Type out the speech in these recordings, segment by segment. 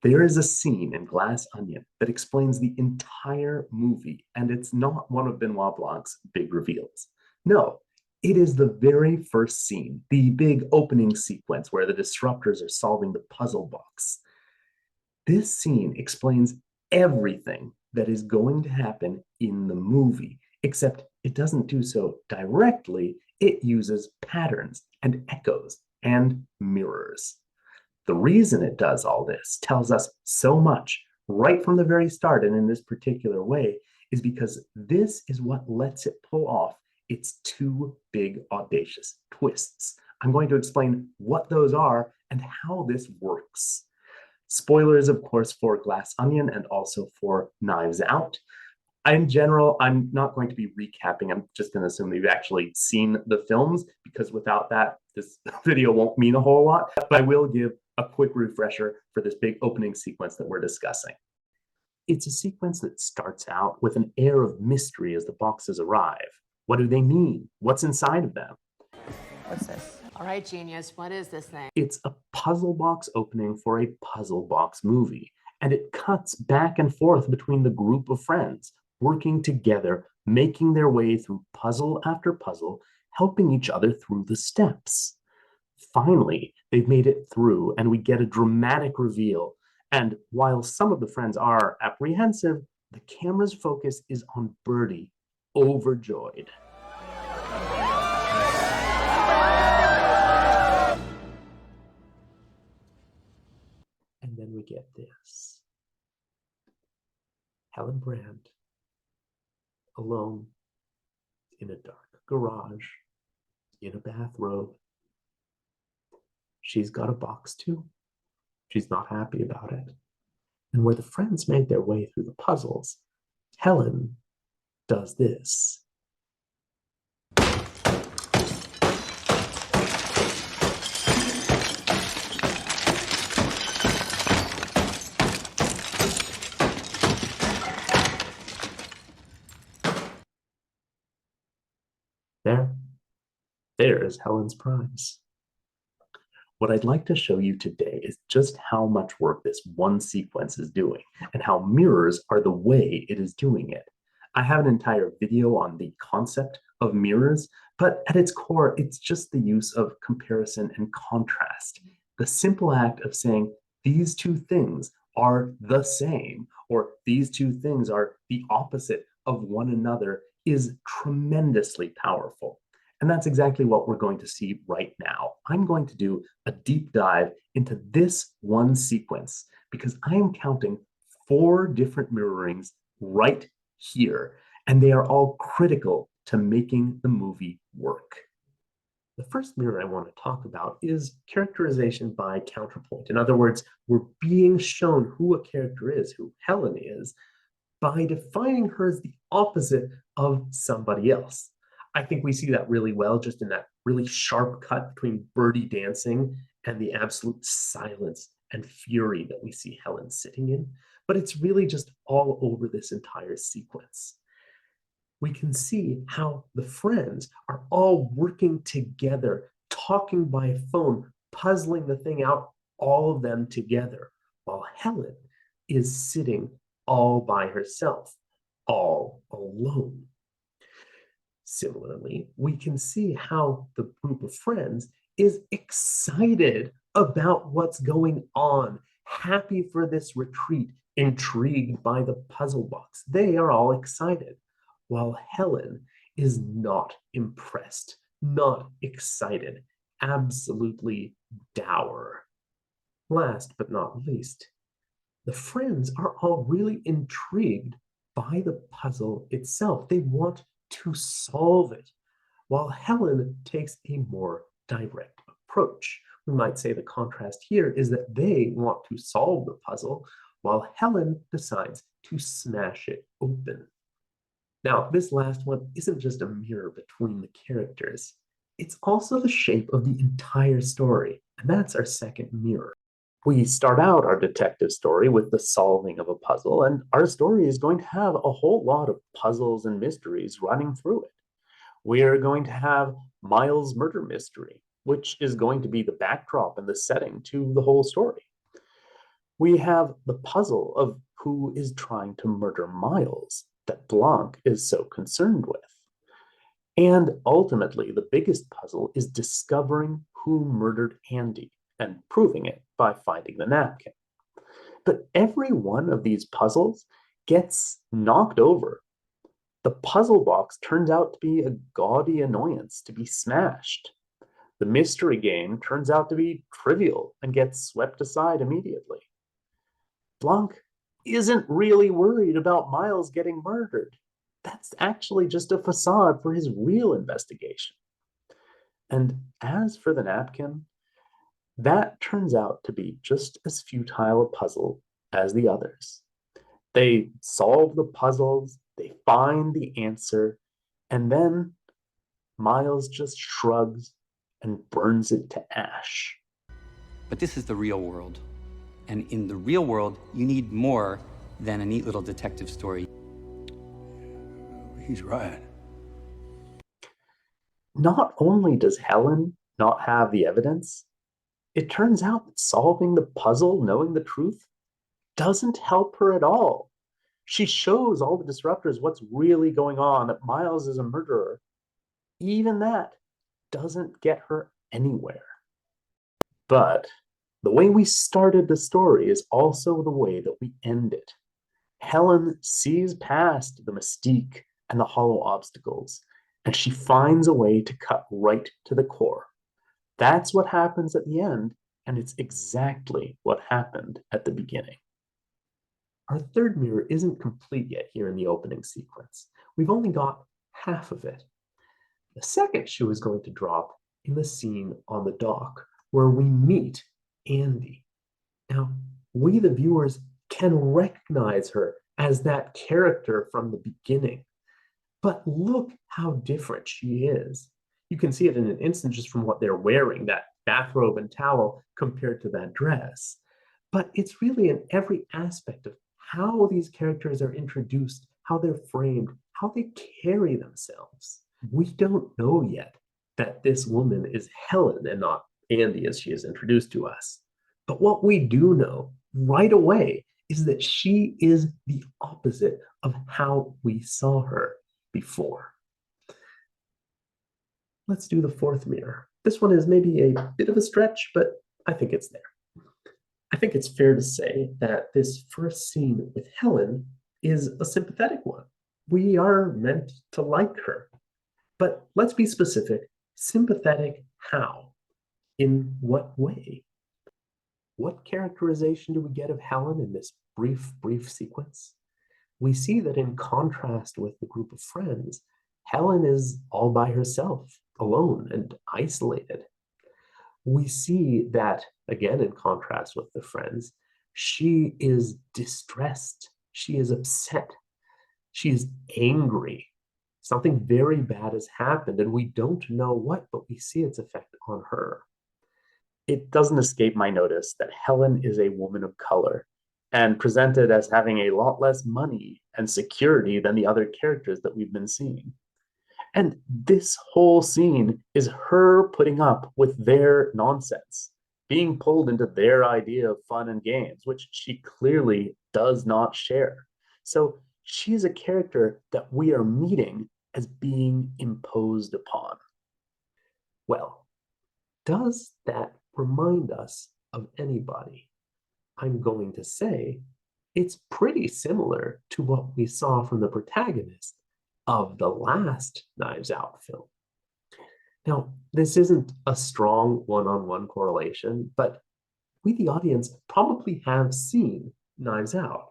There is a scene in Glass Onion that explains the entire movie, and it's not one of Benoit Blanc's big reveals. No, it is the very first scene, the big opening sequence where the disruptors are solving the puzzle box. This scene explains everything that is going to happen in the movie, except it doesn't do so directly. It uses patterns and echoes and mirrors. The reason it does all this tells us so much right from the very start and in this particular way is because this is what lets it pull off its two big audacious twists. I'm going to explain what those are and how this works. Spoilers, of course, for Glass Onion and also for Knives Out. In general, I'm not going to be recapping. I'm just going to assume that you've actually seen the films because without that, this video won't mean a whole lot. But I will give a quick refresher for this big opening sequence that we're discussing. It's a sequence that starts out with an air of mystery as the boxes arrive. What do they mean? What's inside of them? What's this? All right, genius, what is this thing? It's a puzzle box opening for a puzzle box movie, and it cuts back and forth between the group of friends, working together, making their way through puzzle after puzzle, helping each other through the steps. Finally, they've made it through, and we get a dramatic reveal. And while some of the friends are apprehensive, the camera's focus is on Birdie, overjoyed. And then we get this. Helen Brand, alone in a dark garage, in a bathrobe. She's got a box too. She's not happy about it. And where the friends make their way through the puzzles, Helen does this. There's Helen's prize. What I'd like to show you today is just how much work this one sequence is doing and how mirrors are the way it is doing it. I have an entire video on the concept of mirrors, but at its core, it's just the use of comparison and contrast. The simple act of saying these two things are the same, or these two things are the opposite of one another is tremendously powerful. And that's exactly what we're going to see right now. I'm going to do a deep dive into this one sequence because I am counting 4 different mirrorings right here, and they are all critical to making the movie work. The first mirror I want to talk about is characterization by counterpoint. In other words, we're being shown who a character is, who Helen is, by defining her as the opposite of somebody else. I think we see that really well just in that really sharp cut between Birdie dancing and the absolute silence and fury that we see Helen sitting in. But it's really just all over this entire sequence. We can see how the friends are all working together, talking by phone, puzzling the thing out, all of them together, while Helen is sitting all by herself, all alone. Similarly, we can see how the group of friends is excited about what's going on, happy for this retreat, intrigued by the puzzle box. They are all excited, while Helen is not impressed, not excited, absolutely dour. Last but not least, the friends are all really intrigued by the puzzle itself. They want to solve it, while Helen takes a more direct approach. We might say the contrast here is that they want to solve the puzzle, while Helen decides to smash it open. Now, this last one isn't just a mirror between the characters, it's also the shape of the entire story, and that's our second mirror. We start out our detective story with the solving of a puzzle, and our story is going to have a whole lot of puzzles and mysteries running through it. We are going to have Miles' murder mystery, which is going to be the backdrop and the setting to the whole story. We have the puzzle of who is trying to murder Miles that Blanc is so concerned with. And ultimately, the biggest puzzle is discovering who murdered Andy and proving it by finding the napkin. But every one of these puzzles gets knocked over. The puzzle box turns out to be a gaudy annoyance to be smashed. The mystery game turns out to be trivial and gets swept aside immediately. Blanc isn't really worried about Miles getting murdered. That's actually just a facade for his real investigation. And as for the napkin, that turns out to be just as futile a puzzle as the others. They solve the puzzles, they find the answer, and then Miles just shrugs and burns it to ash. But this is the real world. And in the real world, you need more than a neat little detective story. He's right. Not only does Helen not have the evidence, it turns out that solving the puzzle, knowing the truth, doesn't help her at all. She shows all the disruptors what's really going on, that Miles is a murderer. Even that doesn't get her anywhere. But the way we started the story is also the way that we end it. Helen sees past the mystique and the hollow obstacles, and she finds a way to cut right to the core. That's what happens at the end, and it's exactly what happened at the beginning. Our third mirror isn't complete yet here in the opening sequence. We've only got half of it. The second shoe is going to drop in the scene on the dock where we meet Andy. Now, we, the viewers, can recognize her as that character from the beginning. But look how different she is. You can see it in an instant just from what they're wearing, that bathrobe and towel compared to that dress. But it's really in every aspect of how these characters are introduced, how they're framed, how they carry themselves. We don't know yet that this woman is Helen and not Andy as she is introduced to us. But what we do know right away is that she is the opposite of how we saw her before. Let's do the fourth mirror. This one is maybe a bit of a stretch, but I think it's there. I think it's fair to say that this first scene with Helen is a sympathetic one. We are meant to like her. But let's be specific. Sympathetic how? In what way? What characterization do we get of Helen in this brief sequence? We see that in contrast with the group of friends, Helen is all by herself, alone and isolated. We see that, again, in contrast with the friends, she is distressed. She is upset. She is angry. Something very bad has happened, and we don't know what, but we see its effect on her. It doesn't escape my notice that Helen is a woman of color and presented as having a lot less money and security than the other characters that we've been seeing. And this whole scene is her putting up with their nonsense, being pulled into their idea of fun and games, which she clearly does not share. So she's a character that we are meeting as being imposed upon. Well, does that remind us of anybody? I'm going to say it's pretty similar to what we saw from the protagonist of the last Knives Out film. Now, this isn't a strong one-on-one correlation, but we, the audience, probably have seen Knives Out.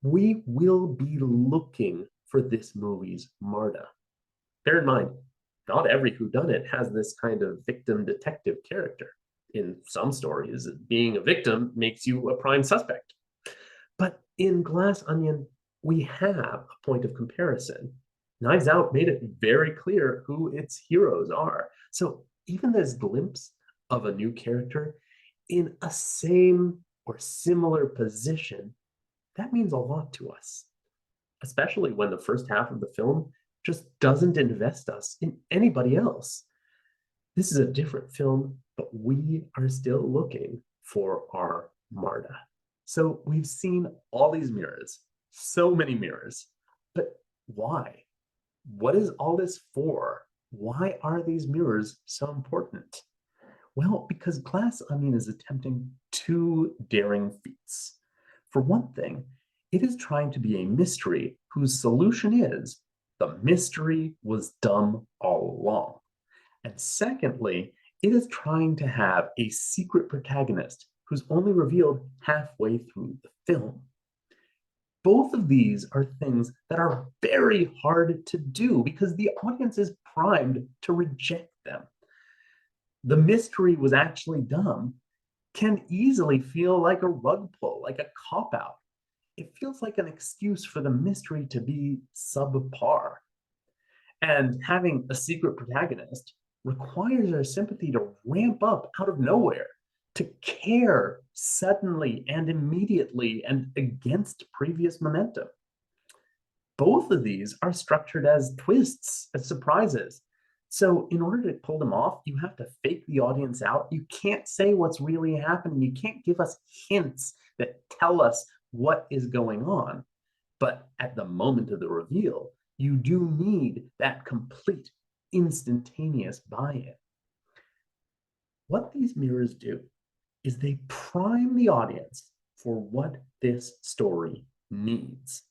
We will be looking for this movie's Marta. Bear in mind, not every whodunit has this kind of victim detective character. In some stories, being a victim makes you a prime suspect. But in Glass Onion, we have a point of comparison. Knives Out made it very clear who its heroes are. So even this glimpse of a new character in a same or similar position, that means a lot to us, especially when the first half of the film just doesn't invest us in anybody else. This is a different film, but we are still looking for our Marta. So we've seen all these mirrors, so many mirrors, but why? What is all this for? Why are these mirrors so important? Well, because Glass Onion is attempting two daring feats. For one thing, it is trying to be a mystery whose solution is the mystery was dumb all along. And secondly, it is trying to have a secret protagonist who's only revealed halfway through the film. Both of these are things that are very hard to do because the audience is primed to reject them. The mystery was actually dumb can easily feel like a rug pull, like a cop out. It feels like an excuse for the mystery to be subpar. And having a secret protagonist requires our sympathy to ramp up out of nowhere, to care suddenly and immediately and against previous momentum. Both of these are structured as twists, as surprises. So, in order to pull them off, you have to fake the audience out. You can't say what's really happening. You can't give us hints that tell us what is going on. But at the moment of the reveal, you do need that complete, instantaneous buy in. What these mirrors do is they prime the audience for what this story needs.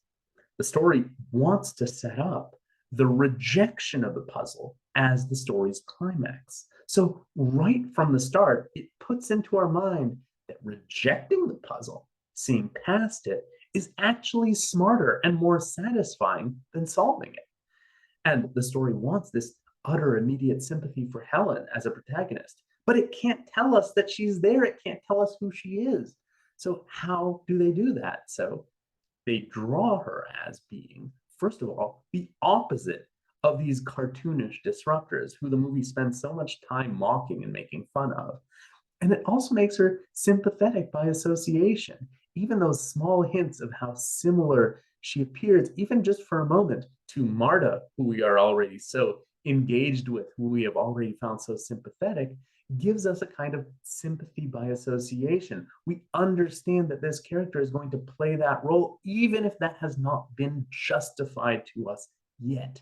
The story wants to set up the rejection of the puzzle as the story's climax. So, right from the start, it puts into our mind that rejecting the puzzle, seeing past it, is actually smarter and more satisfying than solving it. And the story wants this utter immediate sympathy for Helen as a protagonist, but it can't tell us that she's there. It can't tell us who she is. So, how do they do that? So, they draw her as being, first of all, the opposite of these cartoonish disruptors who the movie spends so much time mocking and making fun of. And it also makes her sympathetic by association. Even those small hints of how similar she appears, even just for a moment, to Marta, who we are already so engaged with, who we have already found so sympathetic, gives us a kind of sympathy by association. We understand that this character is going to play that role, even if that has not been justified to us yet.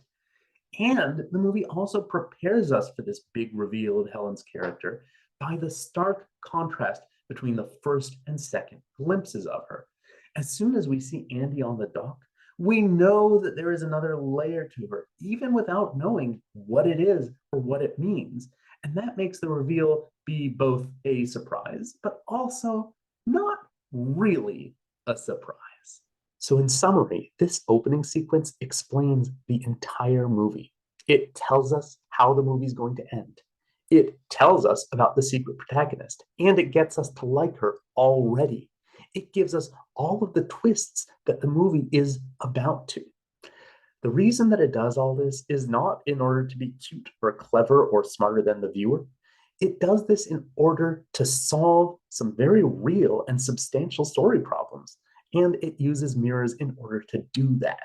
And the movie also prepares us for this big reveal of Helen's character by the stark contrast between the first and second glimpses of her. As soon as we see Andy on the dock, we know that there is another layer to her, even without knowing what it is or what it means. And that makes the reveal be both a surprise, but also not really a surprise. So, in summary, this opening sequence explains the entire movie. It tells us how the movie's going to end. It tells us about the secret protagonist, and it gets us to like her already. It gives us all of the twists that the movie is about to. The reason that it does all this is not in order to be cute or clever or smarter than the viewer. It does this in order to solve some very real and substantial story problems, and it uses mirrors in order to do that.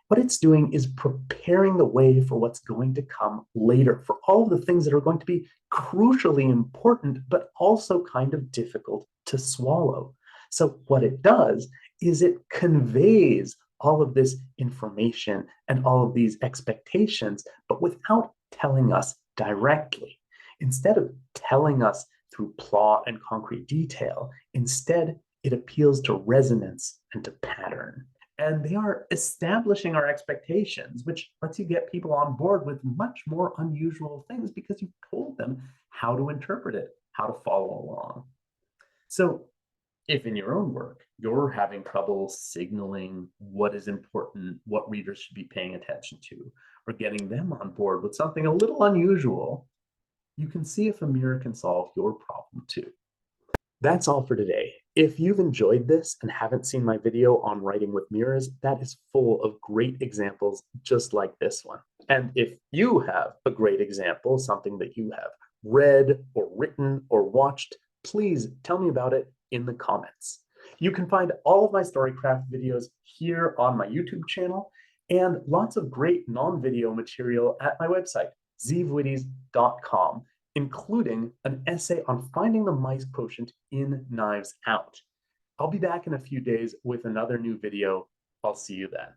What it's doing is preparing the way for what's going to come later, for all of the things that are going to be crucially important, but also kind of difficult to swallow. So, what it does is it conveys all of this information and all of these expectations, but without telling us directly. Instead of telling us through plot and concrete detail, instead, it appeals to resonance and to pattern. And they are establishing our expectations, which lets you get people on board with much more unusual things because you've told them how to interpret it, how to follow along. So, if in your own work you're having trouble signaling what is important, what readers should be paying attention to, or getting them on board with something a little unusual, you can see if a mirror can solve your problem too. That's all for today. If you've enjoyed this and haven't seen my video on writing with mirrors, that is full of great examples just like this one. And if you have a great example, something that you have read or written or watched, please tell me about it in the comments. You can find all of my Storycraft videos here on my YouTube channel and lots of great non-video material at my website, zeevwitties.com, including an essay on finding the mice quotient in Knives Out. I'll be back in a few days with another new video. I'll see you then.